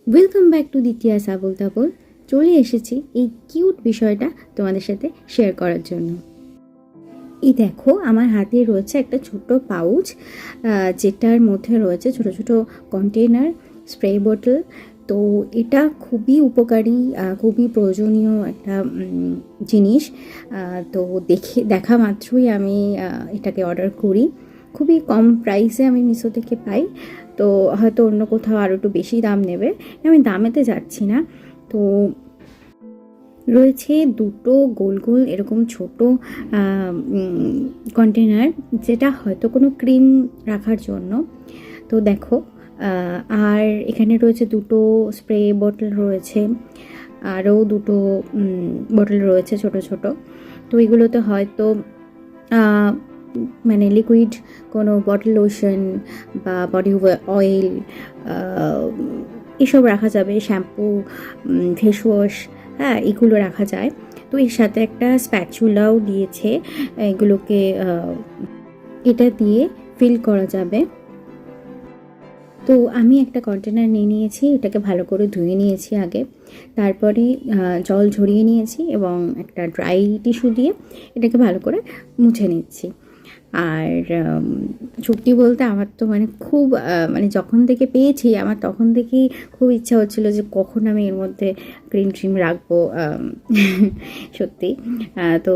Welcome back to দ্বিতীয়া সাবল তাবল। চলে এসেছি এই কিউট বিষয়টা তোমাদের সাথে শেয়ার করার জন্য। এই দেখো, আমার হাতে রয়েছে একটা ছোট্ট পাউচ, যেটার মধ্যে রয়েছে ছোট ছোট কন্টেনার, স্প্রে বোতল। তো এটা খুবই উপকারী, খুবই প্রয়োজনীয় একটা জিনিস। তো দেখা মাত্রই আমি এটাকে অর্ডার করি। খুবই কম প্রাইসে আমি মিশো থেকে পাই। তো হয়তো অন্য কোথাও আরও একটু বেশি দাম নেবে, আমি দামেতে যাচ্ছি না। তো রয়েছে দুটো গোল গোল এরকম ছোট কন্টেনার, যেটা হয়তো কোনো ক্রিম রাখার জন্য। তো দেখো, আর এখানে রয়েছে দুটো স্প্রে বোতল রয়েছে, আরও দুটো বোতল রয়েছে ছোট ছোট। তো এগুলোতে হয়তো মানে লিকুইড কোনো বটল লোশন বা বডি অয়েল এসব রাখা যাবে, শ্যাম্পু, ফেস ওয়াশ, হ্যাঁ এগুলো রাখা যায়। তো এর সাথে একটা স্প্যাচুলাও দিয়েছে, এগুলোকে এটা দিয়ে ফিল করা যাবে। তো আমি একটা কন্টেনার নিয়ে নিয়েছি, এটাকে ভালো করে ধুয়ে নিয়েছি আগে, তারপরে জল ঝরিয়ে নিয়েছি এবং একটা ড্রাই টিস্যু দিয়ে এটাকে ভালো করে মুছে নিচ্ছি। আর সত্যি বলতে আমার তো মানে খুব মানে যখন থেকে পেয়েছি আমার তখন থেকেই খুব ইচ্ছা হচ্ছিলো যে কখন আমি এর মধ্যে ক্রিম রাখবো। সত্যি। তো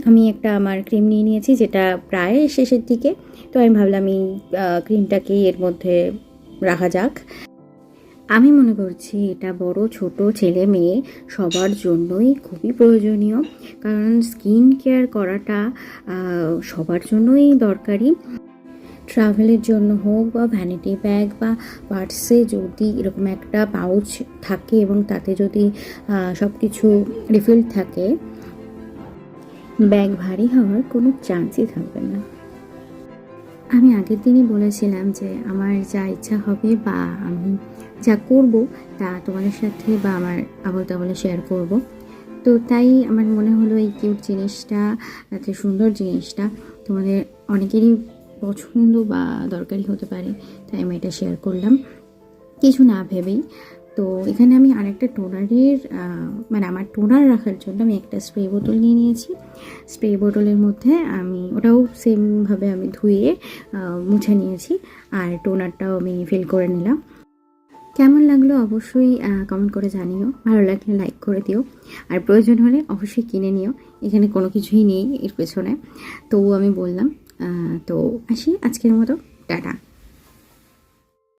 আমি একটা আমার ক্রিম নিয়ে নিয়েছি, যেটা প্রায় শেষের দিকে। তো আমি ভাবলাম এই ক্রিমটাকেই এর মধ্যে রাখা যাক। আমি মনে করছি এটা বড় ছোট ছেলে মেয়ে সবার জন্যই খুবই প্রয়োজনীয়, কারণ স্কিন কেয়ার করাটা সবার জন্যই দরকারি। ট্রাভেলের জন্য হোক বা ভ্যানিটি ব্যাগ বা পার্সে যদি এরকম একটা পাউচ থাকে এবং তাতে যদি সব কিছু রিফিল থাকে, ব্যাগ ভারী হওয়ার কোনো চান্সই থাকবে না। আমি আগের দিনই বলেছিলাম যে আমার যা ইচ্ছা হবে বা আমি যা করব তা তোমাদের সাথে বা আমার আবল তাবলে শেয়ার করব। তো তাই আমার মনে হলো এই কিউট জিনিসটা, এত সুন্দর জিনিসটা তোমাদের অনেকেরই পছন্দ বা দরকারি হতে পারে, তাই আমি এটা শেয়ার করলাম কিছু না ভেবেই। তো এখানে আমি আরেকটা টোনারের মানে আমার টোনার রাখার জন্য আমি একটা স্প্রে বোতল নিয়ে নিয়েছি। স্প্রে বোতলের মধ্যে আমি ওটাও সেমভাবে আমি ধুয়ে মুছে নিয়েছি, আর টোনারটাও আমি ফিল করে নিলাম। কেমন লাগলো অবশ্যই কমেন্ট করে জানিও, ভালো লাগলে লাইক করে দিও, আর প্রয়োজন হলে অবশ্যই কিনে নিও। এখানে কোনো কিছুই নেই এর পেছনে, তবু আমি বললাম। তো আসি আজকের মতো, টাটা।